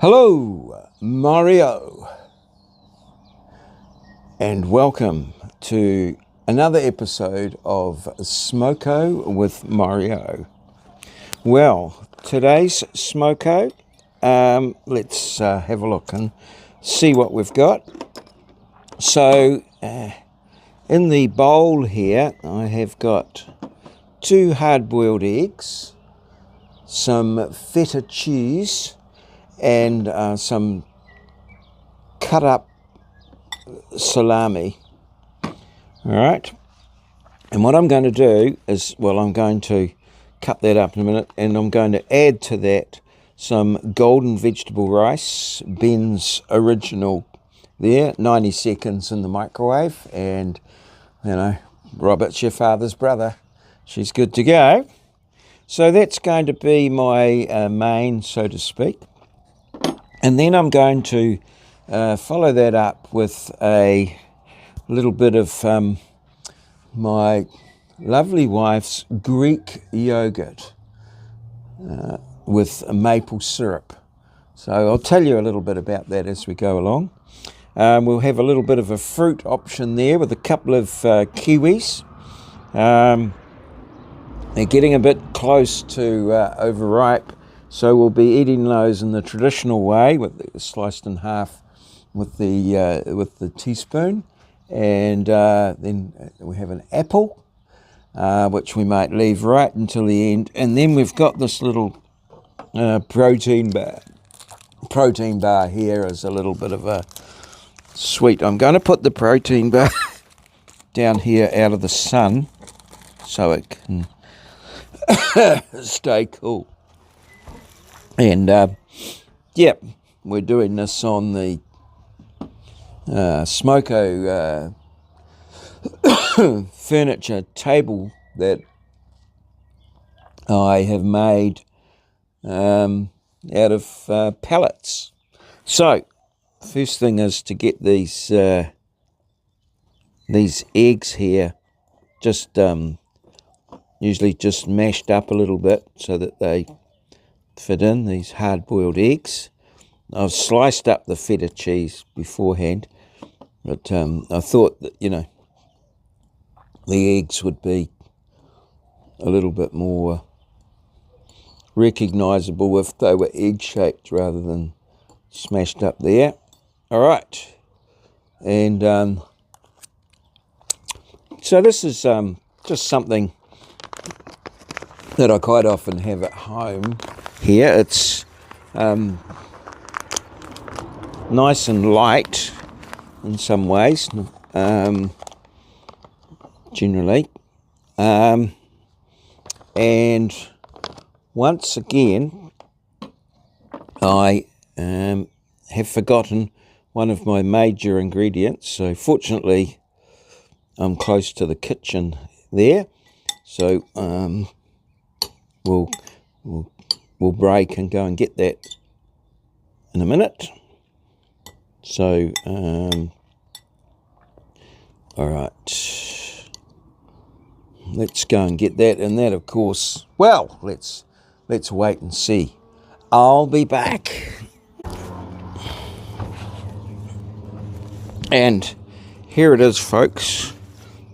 Hello, Maurieo, and welcome to another episode of SMOKO with Maurieo. Well, today's SMOKO, let's have a look and see what we've got. So, in the bowl here, I have got 2 hard-boiled eggs, some feta cheese, and some cut up salami. All right, and what I'm going to do is, well, I'm going to cut that up in a minute, and I'm going to add to that some golden vegetable rice, Ben's original there, 90 seconds in the microwave, and you know, Robert's your father's brother, she's good to go. So that's going to be my main, so to speak. And then I'm going to follow that up with a little bit of my lovely wife's Greek yogurt with maple syrup. So I'll tell you a little bit about that as we go along. We'll have a little bit of a fruit option there with a couple of kiwis. They're getting a bit close to overripe. So we'll be eating those in the traditional way, sliced in half with the teaspoon, and then we have an apple, which we might leave right until the end, and then we've got this little protein bar here as a little bit of a sweet. I'm going to put the protein bar down here out of the sun so it can stay cool. And, yeah, we're doing this on the SMOKO furniture table that I have made out of pallets. So, first thing is to get these eggs here just usually just mashed up a little bit so that they fit in, these hard-boiled eggs. I've sliced up the feta cheese beforehand, but I thought that, you know, the eggs would be a little bit more recognisable if they were egg-shaped rather than smashed up there. All right, and so this is just something that I quite often have at home. Here it's nice and light in some ways, generally, and once again I have forgotten one of my major ingredients, so fortunately I'm close to the kitchen there, so we'll break and go and get that in a minute. So, all right, let's go and get that. And that, of course, well, let's wait and see. I'll be back. And here it is, folks,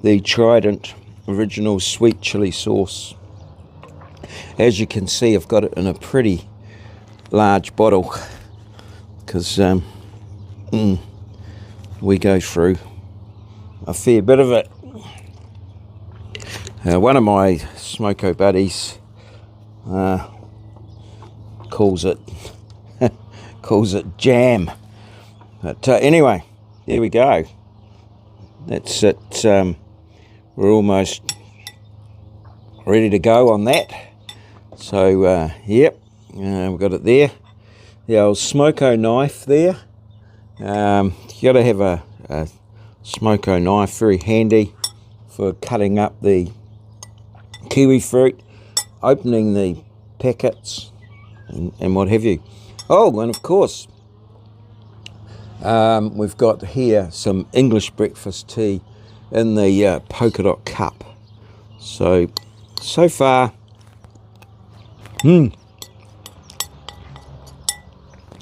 the Trident original sweet chili sauce. As you can see, I've got it in a pretty large bottle because we go through a fair bit of it. One of my SMOKO buddies calls it jam. But anyway, there we go. That's it. We're almost ready to go on that. So, yep, we've got it there. The old SMOKO knife there. You got to have a SMOKO knife, very handy for cutting up the kiwi fruit, opening the packets, and what have you. Oh, and of course, we've got here some English breakfast tea in the polka dot cup. So far,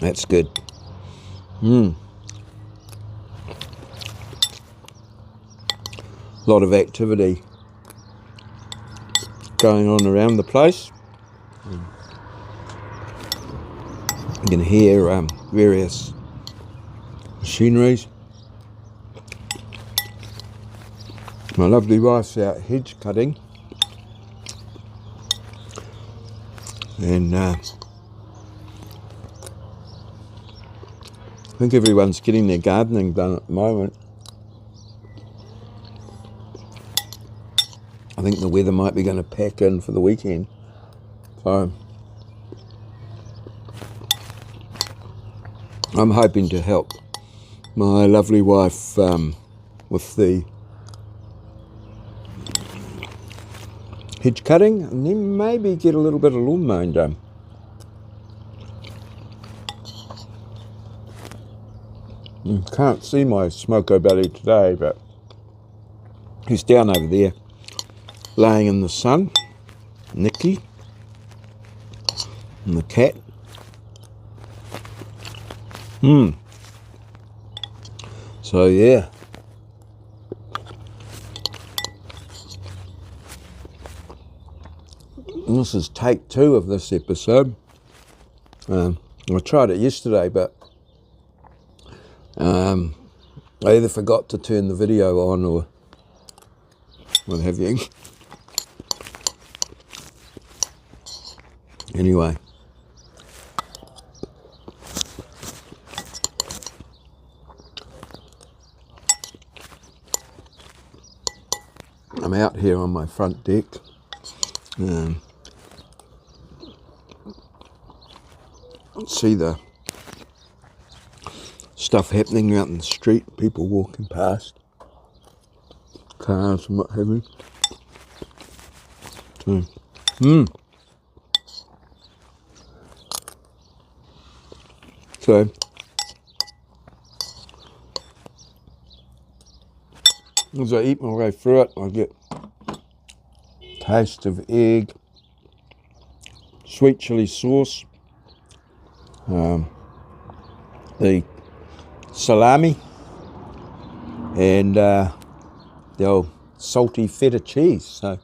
That's good. A lot of activity going on around the place. You can hear various machineries. My lovely wife's out hedge cutting, and I think everyone's getting their gardening done at the moment. I think the weather might be going to pack in for the weekend, so I'm hoping to help my lovely wife with the hedge cutting, and then maybe get a little bit of lawn mowing done. You can't see my SMOKO belly today, but he's down over there laying in the sun. Nicky and the cat. So yeah. And this is take 2 of this episode. I tried it yesterday, but I either forgot to turn the video on or what have you. Anyway. I'm out here on my front deck. See the stuff happening out in the street, people walking past, cars and what have you. So as I eat my way through it, I get taste of egg, sweet chili sauce, the salami, and the old salty feta cheese. So,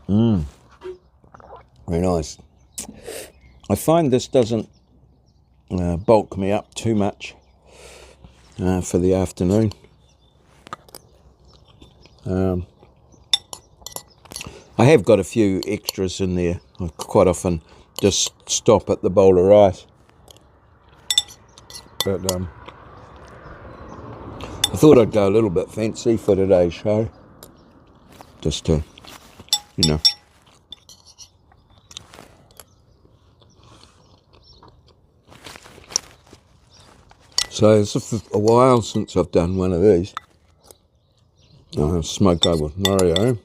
very nice. I find this doesn't bulk me up too much for the afternoon. I have got a few extras in there. I quite often just stop at the bowl of rice. But I thought I'd go a little bit fancy for today's show. Just to, you know. So it's a while since I've done one of these. SMOKO with maurieo.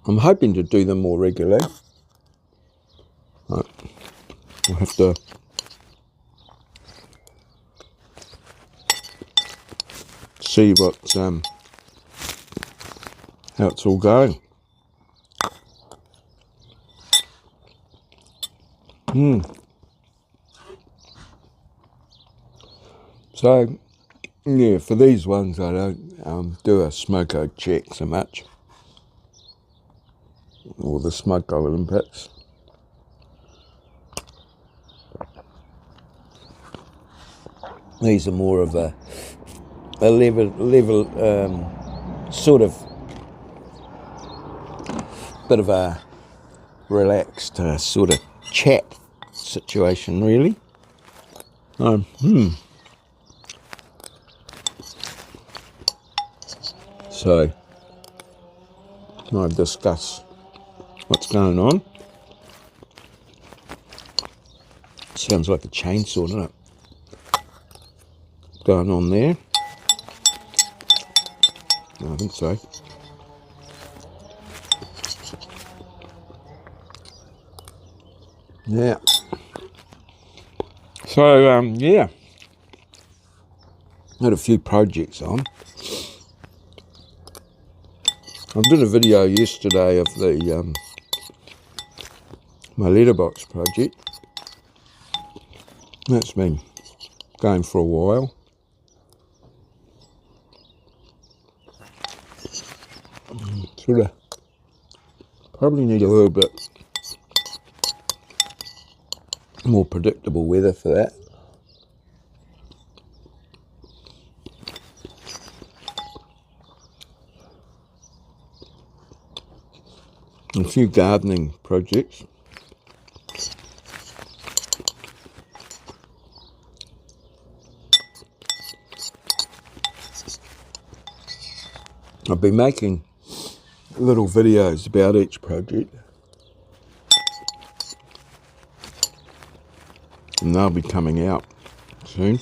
I'm hoping to do them more regularly. I'll have to see what how it's all going. So yeah, for these ones I don't do a SMOKO check so much, or the SMOKO Olympics. These are more of a level sort of bit of a relaxed sort of chat situation, really. So I'll discuss what's going on. Sounds like a chainsaw, doesn't it? Going on there. I think so. Yeah. So yeah, had a few projects on. I did a video yesterday of the my letterbox project. That's been going for a while. Sort of probably need a little bit more predictable weather for that. A few gardening projects. I've been making little videos about each project, and they'll be coming out soon.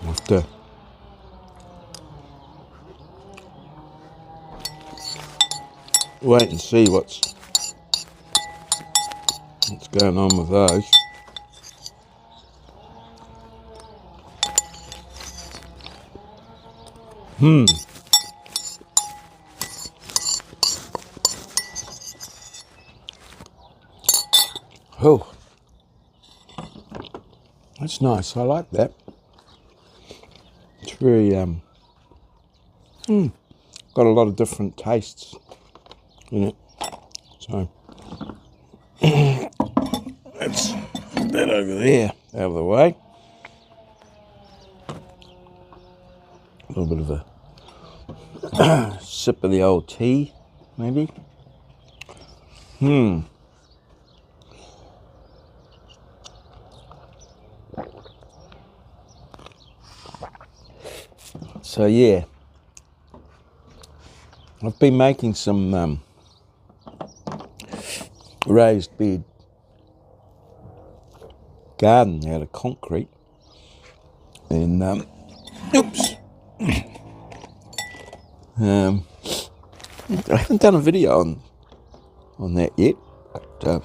I'll have to wait and see what's going on with those. Oh, that's nice. I like that. It's very got a lot of different tastes in it. So that's that over there, out of the way. A little bit of a sip of the old tea, maybe. So yeah, I've been making some raised bed garden out of concrete, and oops, I haven't done a video on that yet, but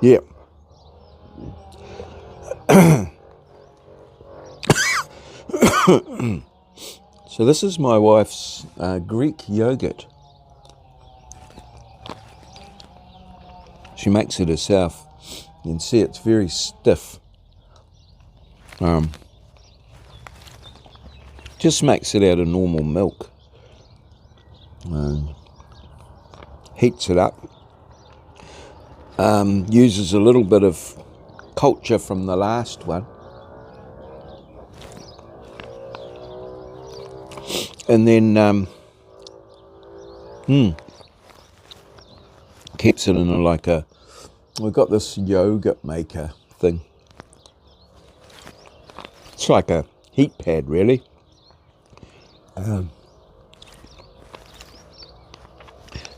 yeah. So this is my wife's Greek yogurt. She makes it herself. You can see it's very stiff. Just makes it out of normal milk. Heats it up. Uses a little bit of culture from the last one. And then keeps it in we've got this yogurt maker thing. It's like a heat pad, really.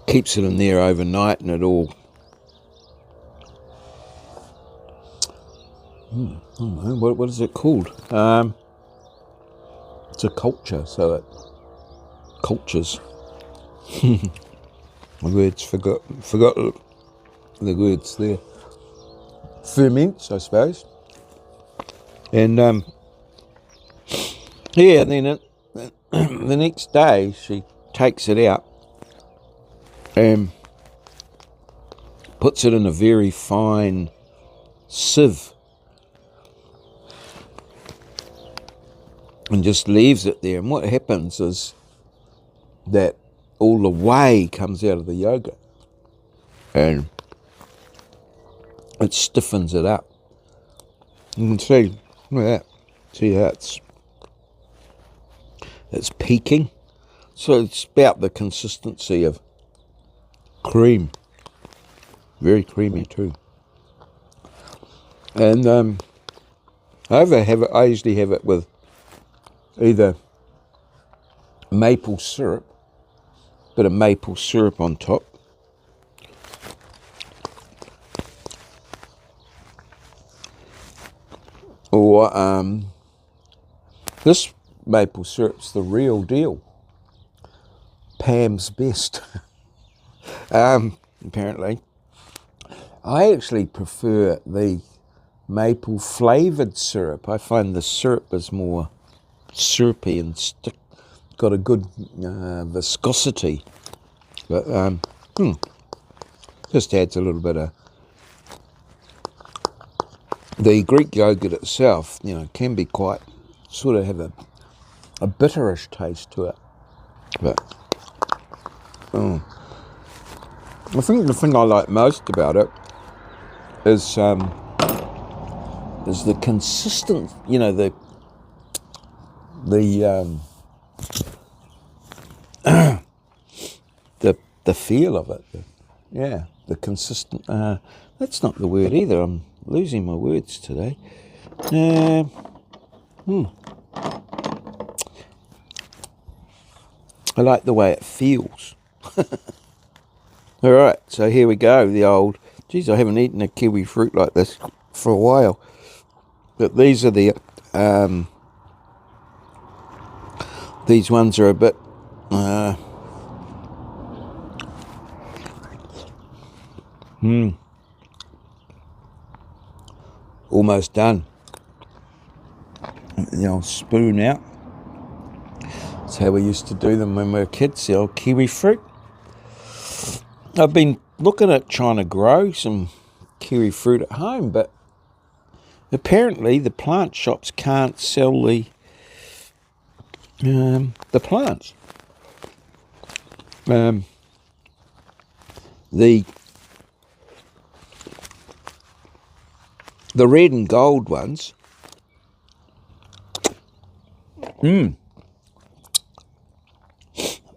Keeps it in there overnight, and it all I don't know, what is it called? It's a culture, so it cultures. The words, forgot the words there. Ferments, I suppose. And yeah, and then the next day she takes it out and puts it in a very fine sieve and just leaves it there. And what happens is that all the whey comes out of the yogurt and it stiffens it up. You can see, look at that. See how it's peaking. So it's about the consistency of cream. Very creamy too. And I usually have it with either maple syrup, bit of maple syrup on top, or this maple syrup's the real deal. Pam's best. Apparently. I actually prefer the maple flavoured syrup. I find the syrup is more syrupy and got a good viscosity. But just adds a little bit of... The Greek yogurt itself, can be quite, sort of have a bitterish taste to it. But I think the thing I like most about it is the consistent, the feel of it. The consistent. That's not the word either. I'm losing my words today. I like the way it feels. All right, so here we go. The old. Geez, I haven't eaten a kiwi fruit like this for a while. But these are the. These ones are a bit. Almost done. The old spoon out. That's how we used to do them when we were kids, the old kiwi fruit. I've been looking at trying to grow some kiwi fruit at home, but apparently the plant shops can't sell the plants. The red and gold ones. The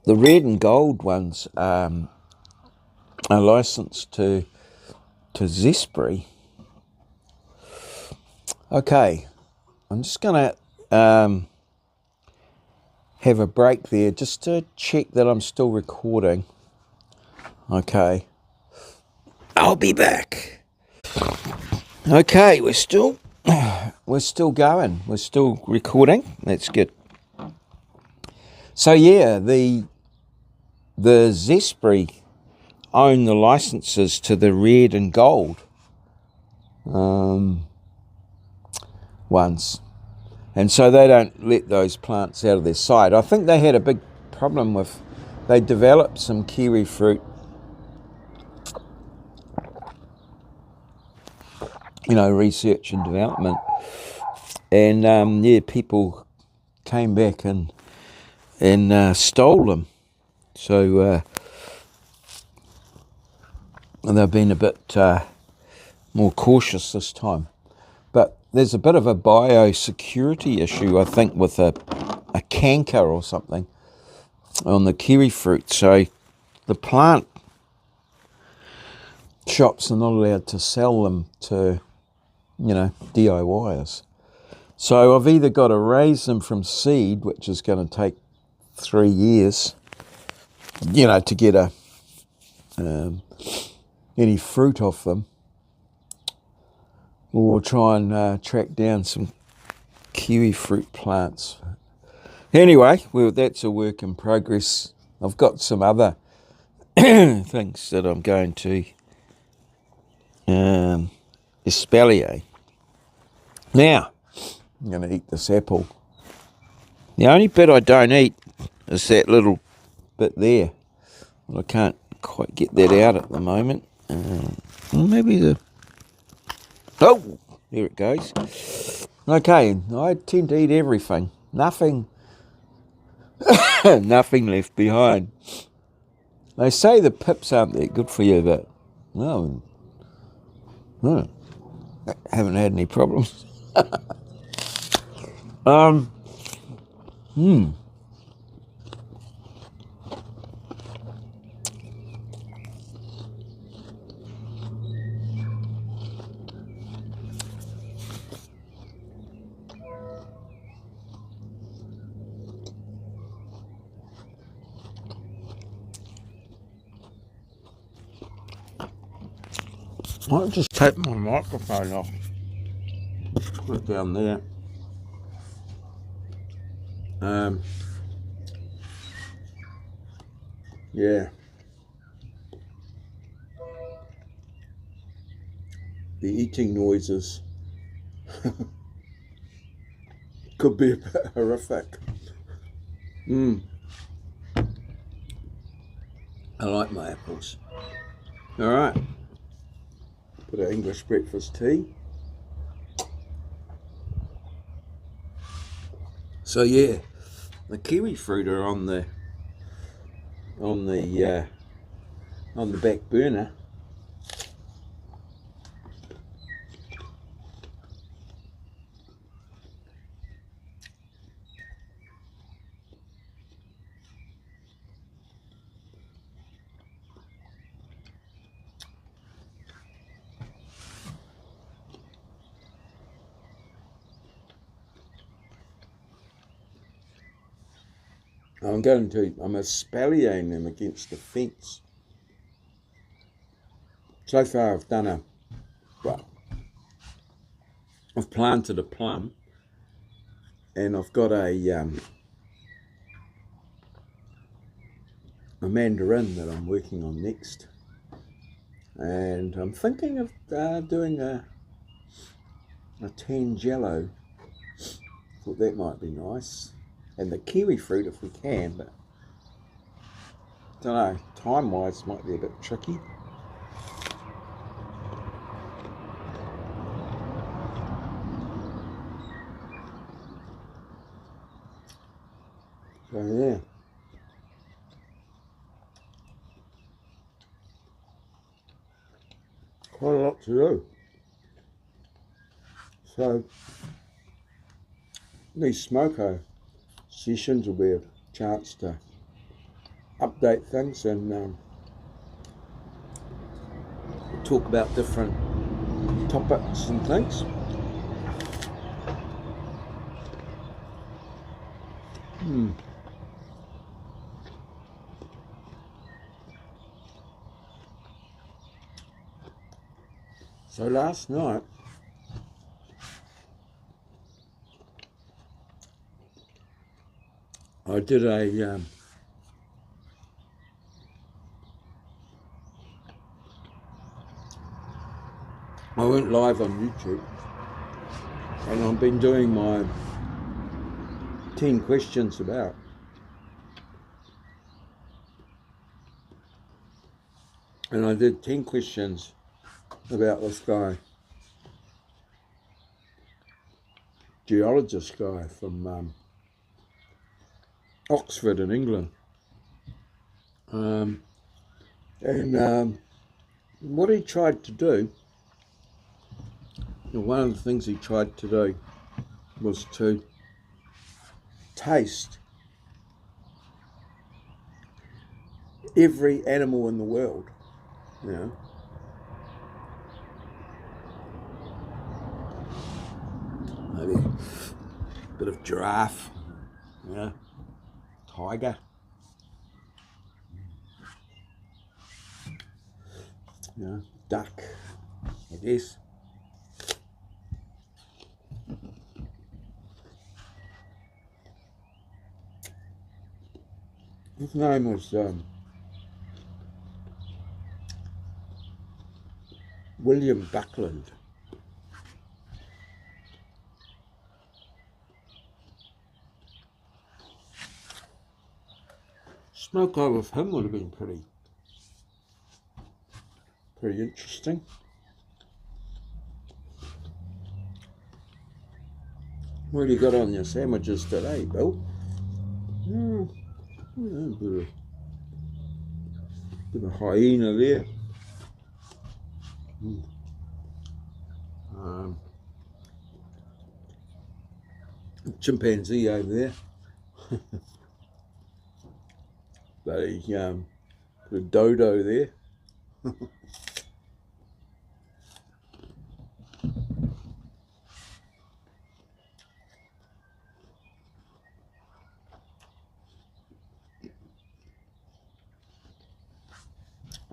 red and gold ones are licensed to Zespri. Okay, I'm just going to have a break there just to check that I'm still recording. Okay, I'll be back. Okay, we're still going. We're still recording. That's good. So yeah, the Zespri own the licenses to the red and gold ones, and so they don't let those plants out of their sight. I think they had a big problem with, they developed some kiwi fruit, research and development, and people came back and stole them. So they've been a bit more cautious this time. But there's a bit of a biosecurity issue, I think, with a canker or something on the kiwi fruit. So the plant shops are not allowed to sell them to, DIYers. So I've either got to raise them from seed, which is going to take 3 years, to get any fruit off them, or try and track down some kiwi fruit plants. Anyway, well, that's a work in progress. I've got some other things that I'm going to espalier. Now, I'm going to eat this apple. The only bit I don't eat is that little bit there. Well, I can't quite get that out at the moment. Maybe oh, there it goes. Okay, I tend to eat everything. Nothing left behind. They say the pips aren't that good for you, but no, haven't had any problems. I'll just take my microphone off. Put it down there. Yeah. The eating noises Could be a bit horrific. I like my apples. All right. Put an English breakfast tea. So yeah, the kiwi fruit are on the back burner. I'm espalieing them against the fence. So far I've planted a plum, and I've got a mandarin that I'm working on next. And I'm thinking of doing a tangelo. Thought that might be nice. And the kiwi fruit if we can, but I don't know, time-wise might be a bit tricky. So yeah. Quite a lot to do. So these SMOKO sessions will be a chance to update things and talk about different topics and things. So last night I did a I went live on YouTube, and I've been doing my 10 questions about. And I did 10 questions about this guy, geologist guy from Oxford in England. What he tried to do, one of the things he tried to do was to taste every animal in the world, you know. Maybe a bit of giraffe, you know, tiger, you know, duck, I guess. His name was William Buckland. SMOKO with him would have been pretty interesting. What do you got on your sandwiches today, Bill? Bit of hyena there. Chimpanzee over there. Put a dodo there.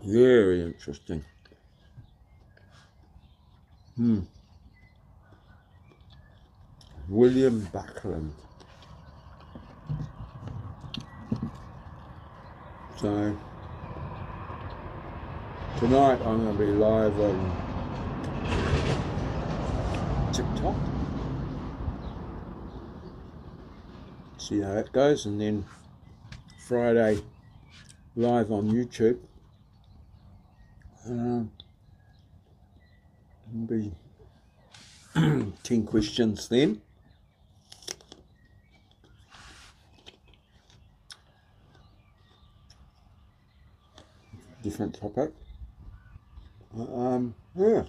Very interesting. William Buckland. So tonight I'm going to be live on TikTok. o'clock. See how that goes, and then Friday live on YouTube. There'll be 10 questions then. Different topic. Yeah.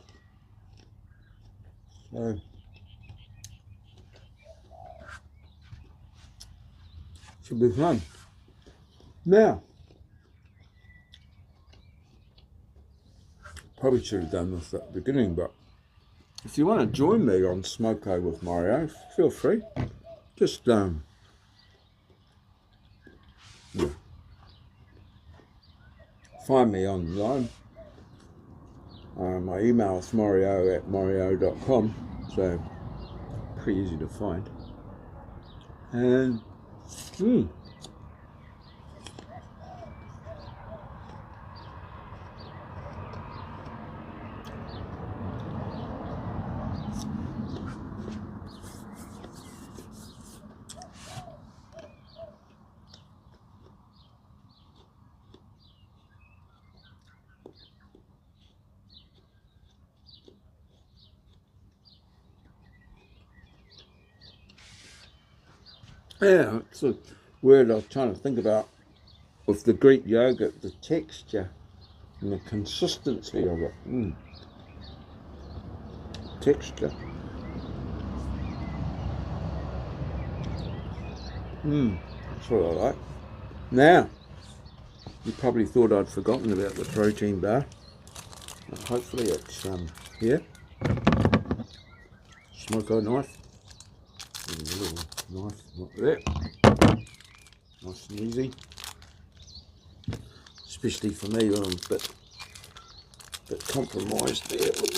So should be fun. Now, probably should have done this at the beginning, but if you want to join me on SMOKO with Maurieo, feel free. Just yeah. Find me online. My email is maurieo@maurieo.com, so pretty easy to find. And yeah, it's a word I was trying to think about with the Greek yogurt, the texture and the consistency of it. Texture. That's what I like. Now, you probably thought I'd forgotten about the protein bar. But hopefully it's here. SMOKO knife. And a little knife like that. Nice and easy. Especially for me when I'm a bit compromised there with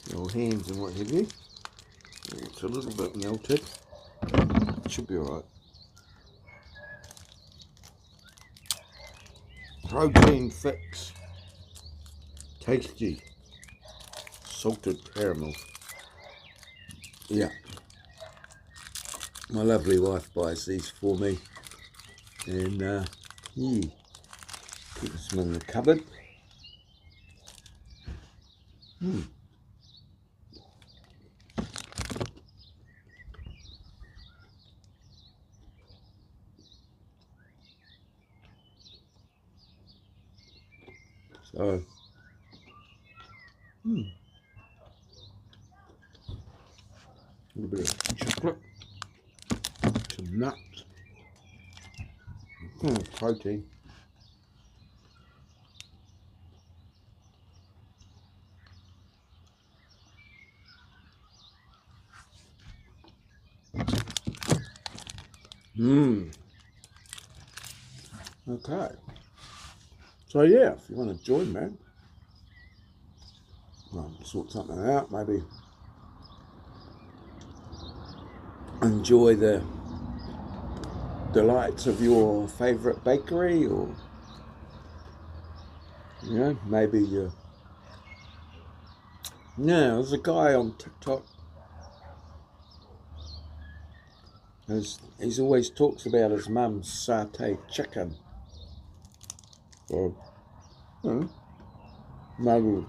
the old hands and what have you. It's a little bit melted. It should be alright. Protein fix. Tasty. Salted caramel. Yeah. My lovely wife buys these for me. And yeah. Keeps them in the cupboard. So, a little bit of chocolate, some nuts, protein. Okay. So yeah, if you want to join me, well, sort something out, maybe enjoy the delights of your favourite bakery, or maybe there's a guy on TikTok. He's always talks about his mum's satay chicken. So, maybe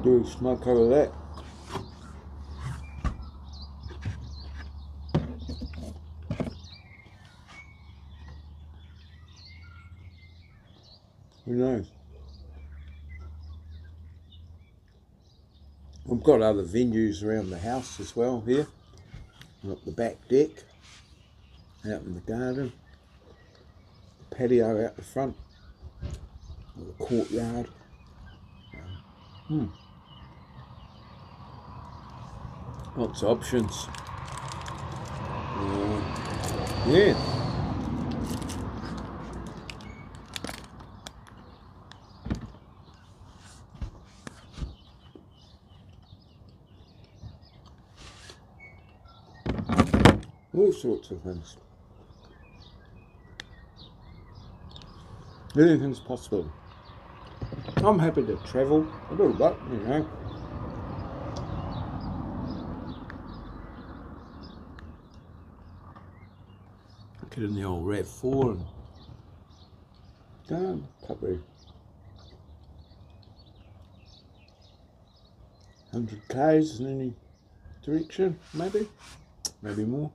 do SMOKO of that. Who knows? I've got other venues around the house as well here. I've got the back deck, out in the garden, the patio out the front, the courtyard. Lots of options. Yeah. All sorts of things. Anything's possible. I'm happy to travel a little bit, you know. Get in the old RAV4 and go probably 100 k's in any direction, maybe more.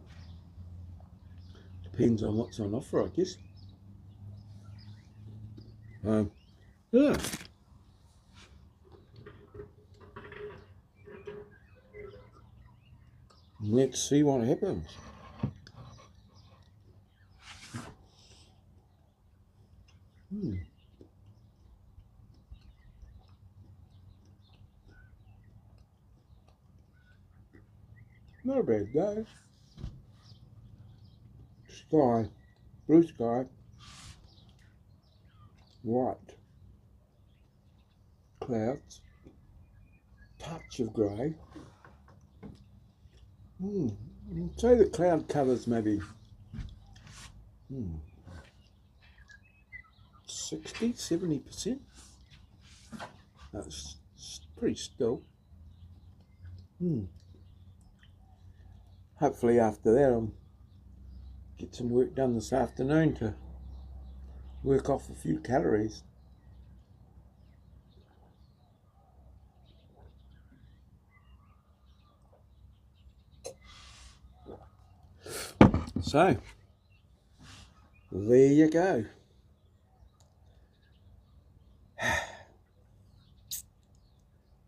Depends on what's on offer, I guess. Yeah. Let's see what happens. Not a bad day. Sky, blue sky, white clouds, touch of grey. I'd say the cloud covers maybe 60–70%. That's pretty still. Hopefully after that I'll get some work done this afternoon to work off a few calories. So, there you go.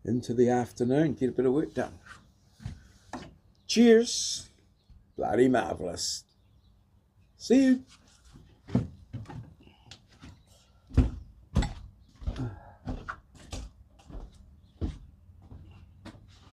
Into the afternoon, get a bit of work done. Cheers. Bloody marvellous. See you.